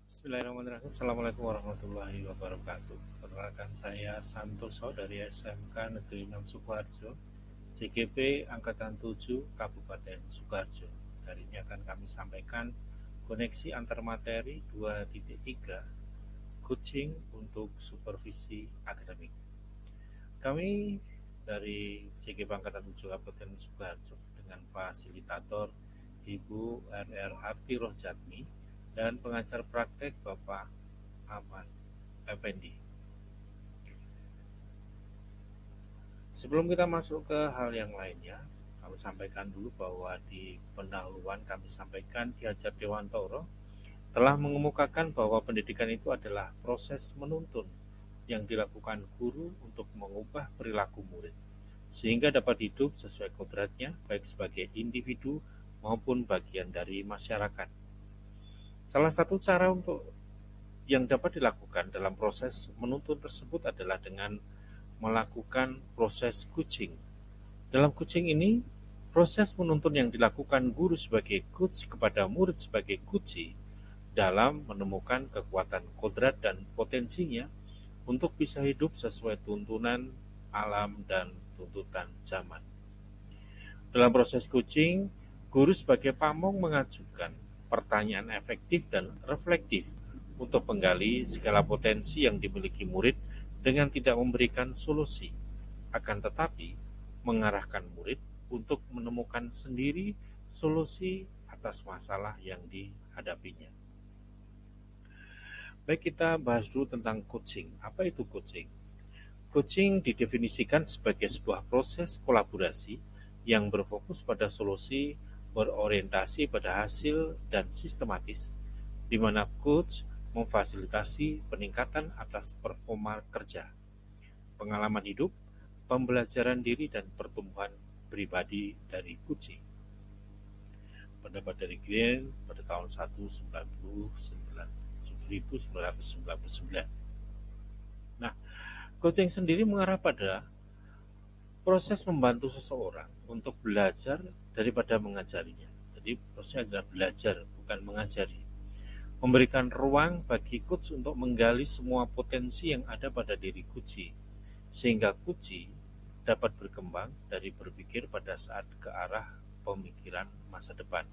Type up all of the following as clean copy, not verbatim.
Bismillahirrahmanirrahim. Assalamualaikum warahmatullahi wabarakatuh. Perkenalkan saya Santoso dari SMK Negeri 6 Sukoharjo, CGP Angkatan 7 Kabupaten Sukoharjo. Hari ini akan kami sampaikan koneksi antar materi 2.3 coaching untuk supervisi akademik. Kami dari CGP Angkatan 7 Kabupaten Sukoharjo dengan fasilitator Ibu RR Arti Rohjatmi dan pengajar praktek Bapak Ahmad Effendi. Sebelum kita masuk ke hal yang lainnya, kami sampaikan dulu bahwa di pendahuluan kami sampaikan Ki Hajar Dewantoro telah mengemukakan bahwa pendidikan itu adalah proses menuntun yang dilakukan guru untuk mengubah perilaku murid sehingga dapat hidup sesuai kodratnya baik sebagai individu maupun bagian dari masyarakat. Salah satu cara untuk yang dapat dilakukan dalam proses menuntun tersebut adalah dengan melakukan proses coaching. Dalam coaching ini, proses menuntun yang dilakukan guru sebagai coach kepada murid sebagai coachee dalam menemukan kekuatan kodrat dan potensinya untuk bisa hidup sesuai tuntunan alam dan tuntutan zaman. Dalam proses coaching, guru sebagai pamong mengajukan pertanyaan efektif dan reflektif untuk menggali segala potensi yang dimiliki murid dengan tidak memberikan solusi, akan tetapi mengarahkan murid untuk menemukan sendiri solusi atas masalah yang dihadapinya. Baik, kita bahas dulu tentang coaching. Apa itu coaching? Coaching didefinisikan sebagai sebuah proses kolaborasi yang berfokus pada solusi, berorientasi pada hasil, dan sistematis, di mana coach memfasilitasi peningkatan atas performa kerja, pengalaman hidup, pembelajaran diri, dan pertumbuhan pribadi dari coaching. Pendapat dari Green pada tahun 1999. Nah, coaching sendiri mengarah pada proses membantu seseorang untuk belajar daripada mengajarinya. Jadi prosesnya adalah belajar, bukan mengajari. Memberikan ruang bagi coach untuk menggali semua potensi yang ada pada diri coachee, sehingga coachee dapat berkembang dari berpikir pada saat ke arah pemikiran masa depan.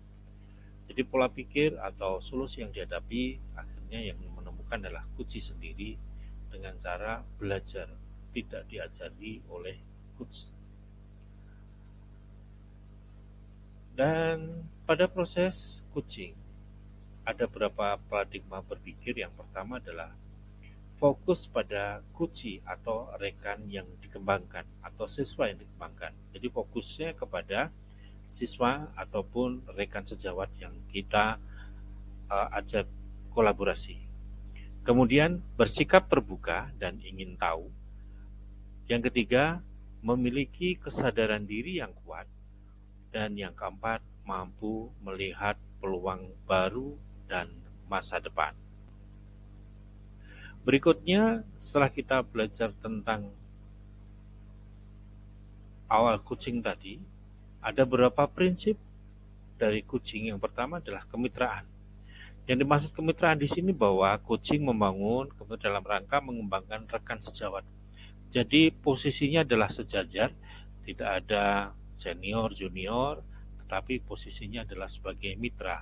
Jadi pola pikir atau solusi yang dihadapi akhirnya yang menemukan adalah coachee sendiri dengan cara belajar, tidak diajari oleh coach. Dan pada proses coaching ada beberapa paradigma berpikir. Yang pertama adalah fokus pada coachee atau rekan yang dikembangkan atau siswa yang dikembangkan. Jadi fokusnya kepada siswa ataupun rekan sejawat yang kita ajak kolaborasi. Kemudian bersikap terbuka dan ingin tahu. Yang ketiga, memiliki kesadaran diri yang kuat. Dan yang keempat, mampu melihat peluang baru dan masa depan. Berikutnya, setelah kita belajar tentang awal coaching tadi, ada beberapa prinsip dari coaching. Yang pertama adalah kemitraan. Yang dimaksud kemitraan di sini bahwa coaching membangun dalam rangka mengembangkan rekan sejawat. Jadi posisinya adalah sejajar, tidak ada senior, junior, tetapi posisinya adalah sebagai mitra,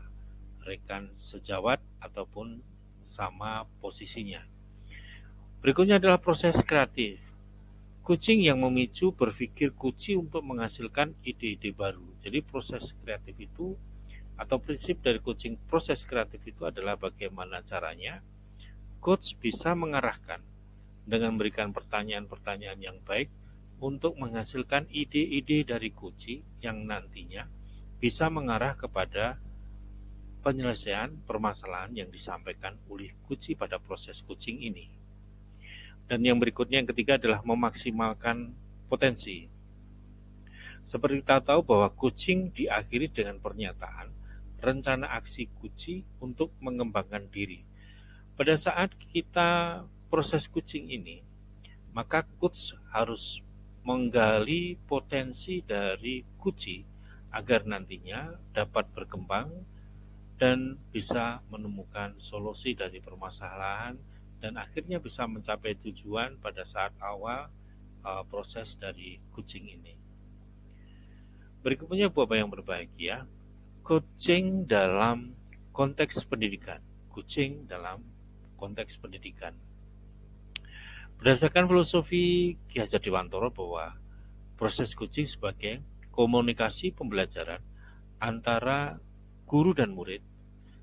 rekan sejawat ataupun sama posisinya. Berikutnya adalah proses kreatif. Coaching yang memicu berpikir coachee untuk menghasilkan ide-ide baru. Jadi proses kreatif itu atau prinsip dari coaching proses kreatif itu adalah bagaimana caranya coach bisa mengarahkan dengan memberikan pertanyaan-pertanyaan yang baik untuk menghasilkan ide-ide dari coachee yang nantinya bisa mengarah kepada penyelesaian permasalahan yang disampaikan oleh coachee pada proses coaching ini. Dan yang berikutnya, yang ketiga adalah memaksimalkan potensi. Seperti kita tahu bahwa coaching diakhiri dengan pernyataan rencana aksi coachee untuk mengembangkan diri. Pada saat kita proses coaching ini, maka coach harus menggali potensi dari coachee agar nantinya dapat berkembang dan bisa menemukan solusi dari permasalahan dan akhirnya bisa mencapai tujuan pada saat awal proses dari coaching ini. Berikutnya Bapak yang berbahagia, coaching dalam konteks pendidikan. Coaching dalam konteks pendidikan. Berdasarkan filosofi Ki Hajar Dewantoro bahwa proses coaching sebagai komunikasi pembelajaran antara guru dan murid,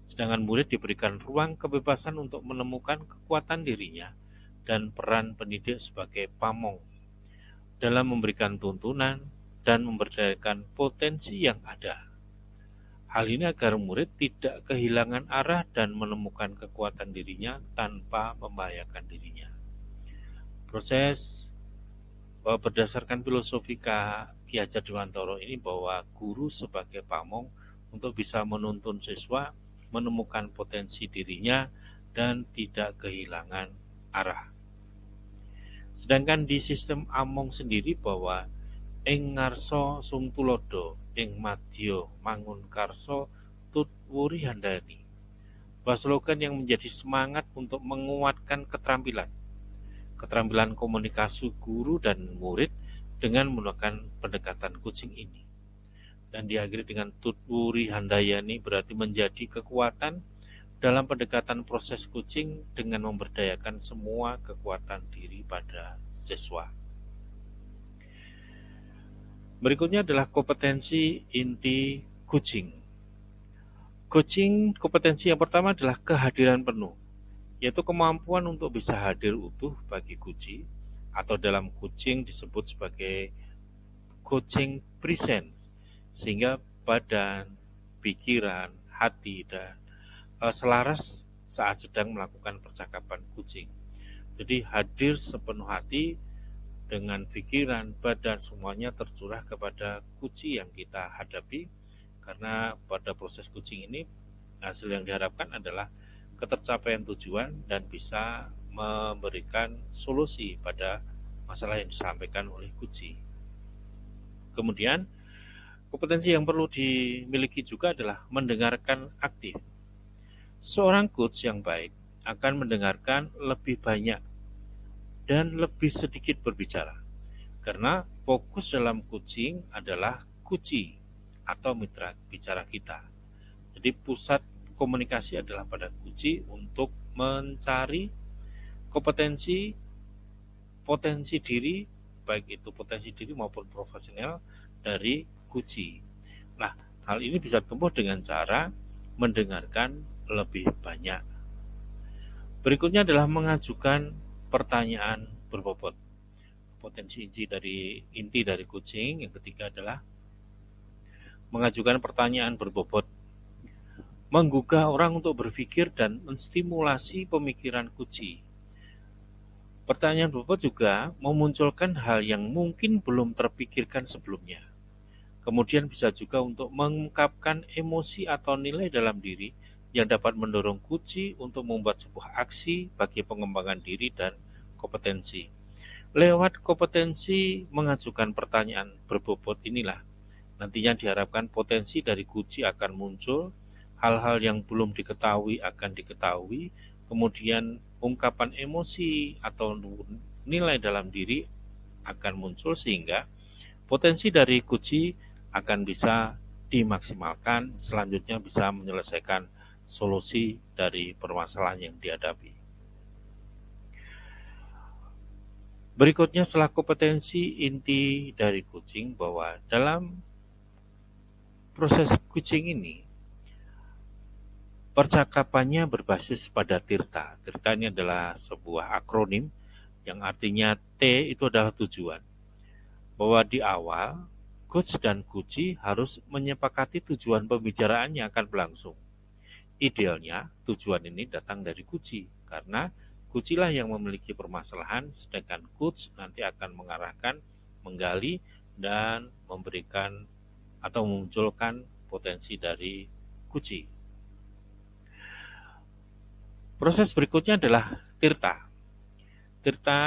sedangkan murid diberikan ruang kebebasan untuk menemukan kekuatan dirinya dan peran pendidik sebagai pamong dalam memberikan tuntunan dan memberdayakan potensi yang ada. Hal ini agar murid tidak kehilangan arah dan menemukan kekuatan dirinya tanpa membahayakan dirinya. Proses berdasarkan filosofi Ki Hajar Dewantoro ini bahwa guru sebagai pamong untuk bisa menuntun siswa menemukan potensi dirinya dan tidak kehilangan arah. Sedangkan di sistem Among sendiri bahwa ing ngarsa sung tulodo ing madya mangun karso tut wuri handani. Bahwa slogan yang menjadi semangat untuk menguatkan keterampilan komunikasi guru dan murid dengan menggunakan pendekatan coaching ini. Dan diakhiri dengan tutwuri handayani berarti menjadi kekuatan dalam pendekatan proses coaching dengan memberdayakan semua kekuatan diri pada siswa. Berikutnya adalah kompetensi inti coaching. Coaching kompetensi yang pertama adalah kehadiran penuh, yaitu kemampuan untuk bisa hadir utuh bagi coachee, atau dalam coaching disebut sebagai coaching presence, sehingga badan, pikiran, hati, dan selaras saat sedang melakukan percakapan coaching. Jadi hadir sepenuh hati dengan pikiran, badan, semuanya tercurah kepada coachee yang kita hadapi, karena pada proses coaching ini hasil yang diharapkan adalah ketercapaian tujuan dan bisa memberikan solusi pada masalah yang disampaikan oleh coachee. Kemudian kompetensi yang perlu dimiliki juga adalah mendengarkan aktif. Seorang coach yang baik akan mendengarkan lebih banyak dan lebih sedikit berbicara, karena fokus dalam coaching adalah coachee atau mitra bicara kita. Jadi pusat komunikasi adalah pada coachee untuk mencari potensi diri, baik itu potensi diri maupun profesional dari coachee. Nah, hal ini bisa tumbuh dengan cara mendengarkan lebih banyak. Berikutnya adalah mengajukan pertanyaan berbobot. Potensi inti dari coaching yang ketiga adalah mengajukan pertanyaan berbobot, menggugah orang untuk berpikir dan menstimulasi pemikiran coachee. Pertanyaan berbobot juga memunculkan hal yang mungkin belum terpikirkan sebelumnya. Kemudian bisa juga untuk mengungkapkan emosi atau nilai dalam diri yang dapat mendorong coachee untuk membuat sebuah aksi bagi pengembangan diri dan kompetensi. Lewat kompetensi mengajukan pertanyaan berbobot inilah nantinya diharapkan potensi dari coachee akan muncul, hal-hal yang belum diketahui akan diketahui, kemudian ungkapan emosi atau nilai dalam diri akan muncul sehingga potensi dari coachee akan bisa dimaksimalkan, selanjutnya bisa menyelesaikan solusi dari permasalahan yang dihadapi. Berikutnya setelah kompetensi inti dari coaching bahwa dalam proses coaching ini percakapannya berbasis pada tirta. Tirta ini adalah sebuah akronim yang artinya T itu adalah tujuan. Bahwa di awal coach dan coachee harus menyepakati tujuan pembicaraan yang akan berlangsung. Idealnya tujuan ini datang dari coachee karena coachee lah yang memiliki permasalahan, sedangkan coach nanti akan mengarahkan, menggali, dan memberikan atau memunculkan potensi dari coachee. Proses berikutnya adalah tirta. Tirta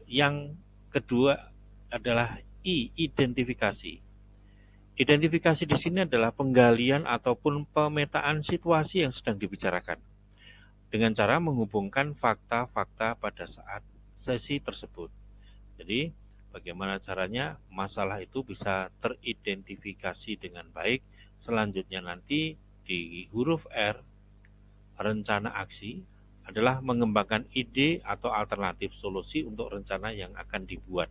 yang kedua adalah identifikasi. Identifikasi di sini adalah penggalian ataupun pemetaan situasi yang sedang dibicarakan dengan cara menghubungkan fakta-fakta pada saat sesi tersebut. Jadi, bagaimana caranya masalah itu bisa teridentifikasi dengan baik. Selanjutnya nanti di huruf R, rencana aksi adalah mengembangkan ide atau alternatif solusi untuk rencana yang akan dibuat.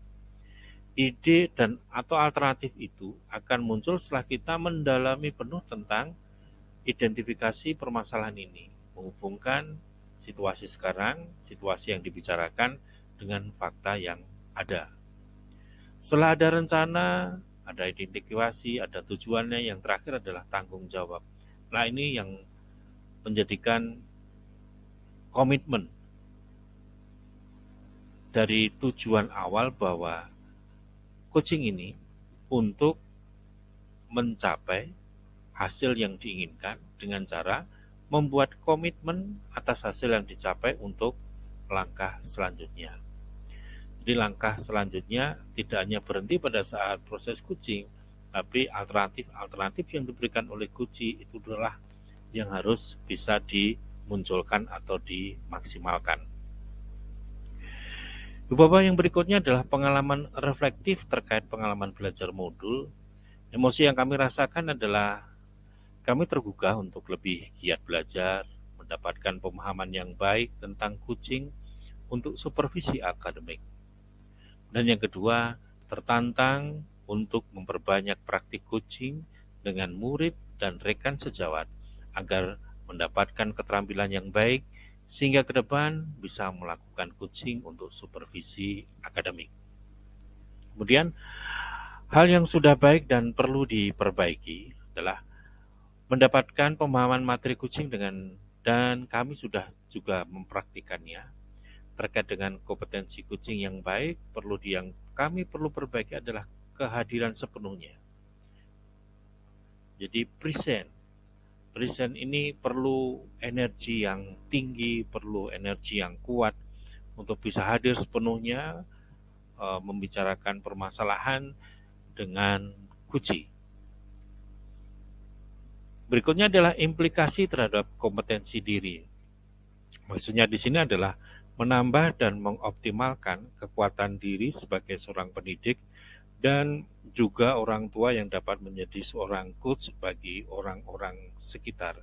Ide dan atau alternatif itu akan muncul setelah kita mendalami penuh tentang identifikasi permasalahan ini, menghubungkan situasi sekarang, situasi yang dibicarakan dengan fakta yang ada. Setelah ada rencana, ada identifikasi, ada tujuannya, yang terakhir adalah tanggung jawab. Nah, ini yang menjadikan komitmen dari tujuan awal bahwa coaching ini untuk mencapai hasil yang diinginkan dengan cara membuat komitmen atas hasil yang dicapai untuk langkah selanjutnya. Jadi langkah selanjutnya tidak hanya berhenti pada saat proses coaching, tapi alternatif-alternatif yang diberikan oleh coaching itu adalah yang harus bisa dimunculkan atau dimaksimalkan. Beberapa yang berikutnya adalah pengalaman reflektif terkait pengalaman belajar modul. Emosi yang kami rasakan adalah kami tergugah untuk lebih giat belajar, mendapatkan pemahaman yang baik tentang coaching untuk supervisi akademik. Dan yang kedua, tertantang untuk memperbanyak praktik coaching dengan murid dan rekan sejawat agar mendapatkan keterampilan yang baik sehingga ke depan bisa melakukan coaching untuk supervisi akademik. Kemudian, hal yang sudah baik dan perlu diperbaiki adalah mendapatkan pemahaman materi coaching dan kami sudah juga mempraktikannya terkait dengan kompetensi coaching yang baik. Yang kami perlu perbaiki adalah kehadiran sepenuhnya. Jadi present ini perlu energi yang tinggi, perlu energi yang kuat untuk bisa hadir sepenuhnya membicarakan permasalahan dengan coaching. Berikutnya adalah implikasi terhadap kompetensi diri. Maksudnya di sini adalah menambah dan mengoptimalkan kekuatan diri sebagai seorang pendidik dan juga orang tua yang dapat menjadi seorang coach bagi orang-orang sekitar.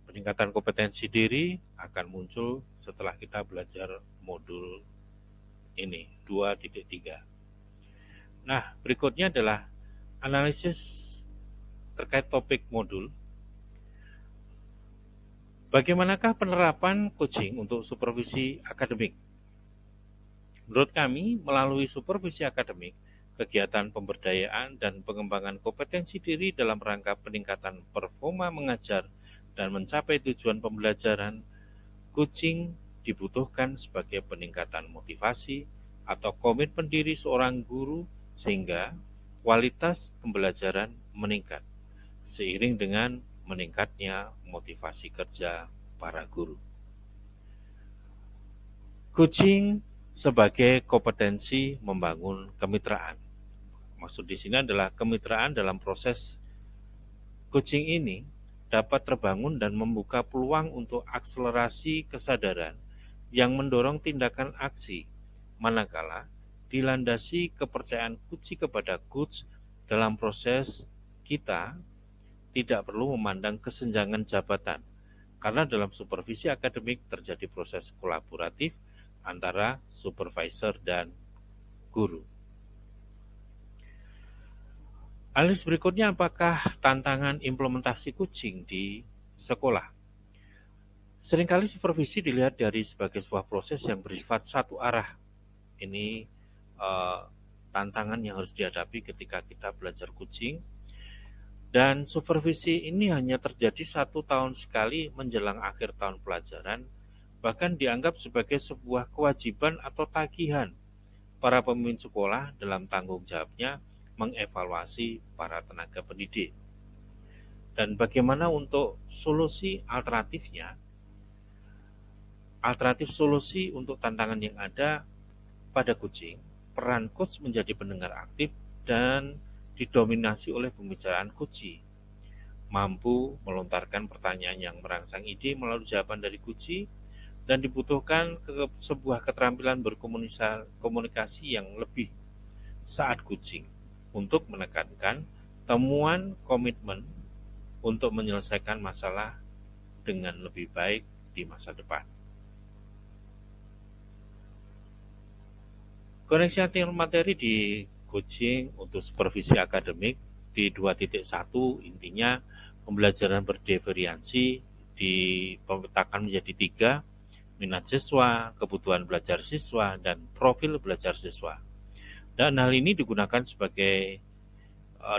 Peningkatan kompetensi diri akan muncul setelah kita belajar modul ini 2.3. Nah, berikutnya adalah analisis terkait topik modul. Bagaimanakah penerapan coaching untuk supervisi akademik? Menurut kami, melalui supervisi akademik, kegiatan pemberdayaan dan pengembangan kompetensi diri dalam rangka peningkatan performa mengajar dan mencapai tujuan pembelajaran, coaching dibutuhkan sebagai peningkatan motivasi atau komitmen diri seorang guru sehingga kualitas pembelajaran meningkat seiring dengan meningkatnya motivasi kerja para guru. Coaching sebagai kompetensi membangun kemitraan. Maksud di sini adalah kemitraan dalam proses coaching ini dapat terbangun dan membuka peluang untuk akselerasi kesadaran yang mendorong tindakan aksi, manakala dilandasi kepercayaan coach kepada coach dalam proses kita tidak perlu memandang kesenjangan jabatan, karena dalam supervisi akademik terjadi proses kolaboratif antara supervisor dan guru. Analisis berikutnya, apakah tantangan implementasi coaching di sekolah? Seringkali supervisi dilihat sebagai sebuah proses yang bersifat satu arah. Ini tantangan yang harus dihadapi ketika kita belajar coaching. Dan supervisi ini hanya terjadi 1 tahun sekali menjelang akhir tahun pelajaran, bahkan dianggap sebagai sebuah kewajiban atau tagihan para pemimpin sekolah dalam tanggung jawabnya mengevaluasi para tenaga pendidik. Dan bagaimana untuk solusi alternatifnya? Alternatif solusi untuk tantangan yang ada pada coaching, peran coach menjadi pendengar aktif dan didominasi oleh pembicaraan kunci, mampu melontarkan pertanyaan yang merangsang ide melalui jawaban dari kunci, dan dibutuhkan sebuah keterampilan berkomunikasi yang lebih saat coaching untuk menekankan temuan komitmen untuk menyelesaikan masalah dengan lebih baik di masa depan. Koneksi antar materi di coaching untuk supervisi akademik di 2.1 intinya pembelajaran berdiveriansi dipetakan menjadi 3, minat siswa, kebutuhan belajar siswa, dan profil belajar siswa. Dan hal ini digunakan sebagai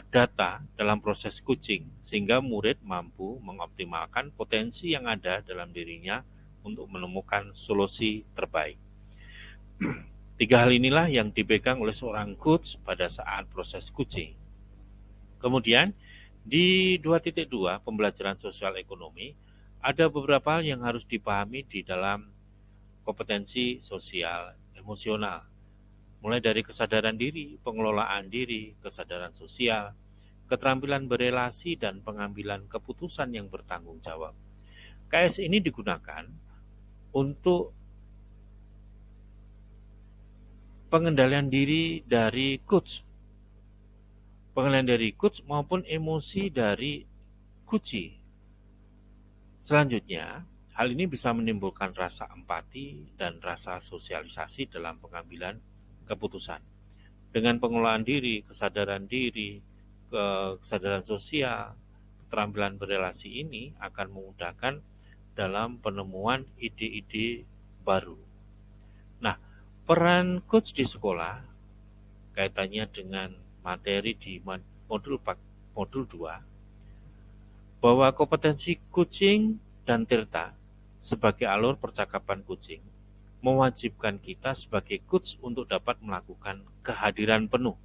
data dalam proses coaching sehingga murid mampu mengoptimalkan potensi yang ada dalam dirinya untuk menemukan solusi terbaik. 3 hal inilah yang dipegang oleh seorang coach pada saat proses coaching. Kemudian di 2.2 pembelajaran sosial ekonomi ada beberapa hal yang harus dipahami di dalam kompetensi sosial emosional, mulai dari kesadaran diri, pengelolaan diri, kesadaran sosial, keterampilan berelasi, dan pengambilan keputusan yang bertanggung jawab. KS ini digunakan untuk pengendalian diri dari coach, maupun emosi dari coachee. Selanjutnya, hal ini bisa menimbulkan rasa empati dan rasa sosialisasi dalam pengambilan keputusan. Dengan pengelolaan diri, kesadaran sosial, keterampilan berelasi ini akan memudahkan dalam penemuan ide-ide baru. Nah, peran coach di sekolah kaitannya dengan materi di modul 2 bahwa kompetensi coaching dan Tirta sebagai alur percakapan coaching mewajibkan kita sebagai coach untuk dapat melakukan kehadiran penuh.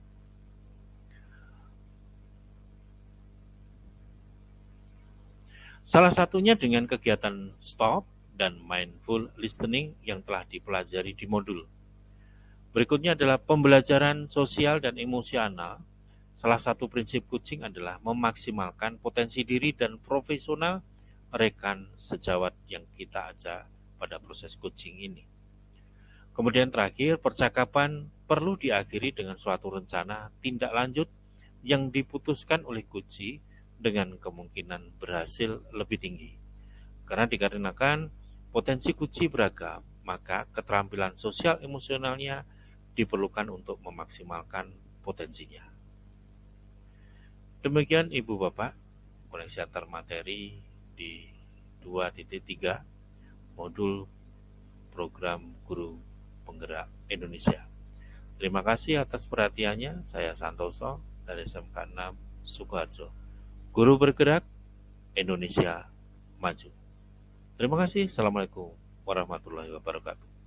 Salah satunya dengan kegiatan stop dan mindful listening yang telah dipelajari di modul. Berikutnya adalah pembelajaran sosial dan emosional. Salah satu prinsip coaching adalah memaksimalkan potensi diri dan profesional rekan sejawat yang kita ajak pada proses coaching ini. Kemudian terakhir, percakapan perlu diakhiri dengan suatu rencana tindak lanjut yang diputuskan oleh coachee dengan kemungkinan berhasil lebih tinggi. Karena dikarenakan potensi coachee beragam, maka keterampilan sosial emosionalnya diperlukan untuk memaksimalkan potensinya. Demikian Ibu Bapak, koneksi antar materi di 2.3 modul program guru penggerak Indonesia. Terima kasih atas perhatiannya. Saya Santoso dari SMK 6 Sukoharjo. Guru bergerak Indonesia maju. Terima kasih. Assalamualaikum warahmatullahi wabarakatuh.